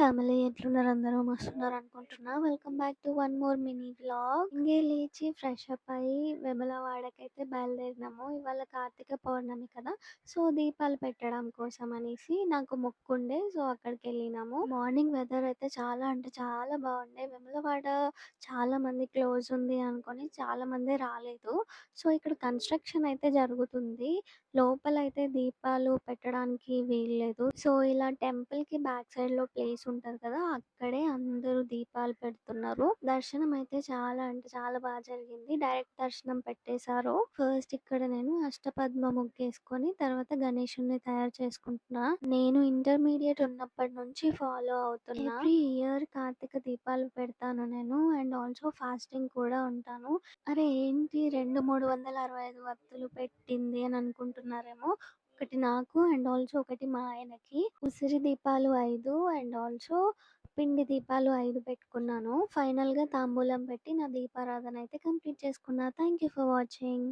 Family ఎట్లున్నారు అందరూ మస్తున్నారు అనుకుంటున్నా. Welcome back to one more mini vlog. ఇంగే లేచి ఫ్రెష్ అప్ అయ్యి వేములవాడకైతే బయలుదేరినాము. ఇవాళ కార్తీక పౌర్ణమి కదా, సో దీపాలు పెట్టడం కోసం అనేసి నాకు మొక్కుండే, సో అక్కడికి వెళ్ళినాము. మార్నింగ్ వెదర్ అయితే చాలా అంటే చాలా బాగుండే. వేములవాడ చాలా మంది క్లోజ్ ఉంది అనుకొని చాలా మంది రాలేదు. సో ఇక్కడ కన్స్ట్రక్షన్ అయితే జరుగుతుంది. లోపలైతే దీపాలు పెట్టడానికి వీల్లేదు. సో ఇలా టెంపుల్ కి బ్యాక్ సైడ్ లో ప్లేస్ ఉంటది కదా, అక్కడే అందరూ దీపాలు పెడుతున్నారు. దర్శనం అయితే చాలా అంటే చాలా బాగా జరిగింది. డైరెక్ట్ దర్శనం పెట్టేశారు. ఫస్ట్ ఇక్కడ నేను అష్టపద్మ ముగ్గేసుకొని తర్వాత గణేశుని తయారు చేసుకుంటున్నా. నేను ఇంటర్మీడియట్ ఉన్నప్పటి నుంచి ఫాలో అవుతున్నా. ఎవ్రీ ఇయర్ కార్తీక దీపాలు పెడతాను నేను, అండ్ ఆల్సో ఫాస్టింగ్ కూడా ఉంటాను. అరే ఏంటి 2,365 వత్తులు పెట్టింది అని అనుకుంటున్నారేమో. ఒకటి నాకు అండ్ ఆల్సో ఒకటి మా ఆయనకి. ఉసిరి దీపాలు 5 అండ్ ఆల్సో పిండి దీపాలు 5 పెట్టుకున్నాను. ఫైనల్ గా తాంబూలం పెట్టి నా దీపారాధన అయితే కంప్లీట్ చేసుకున్నా. Thank you for watching.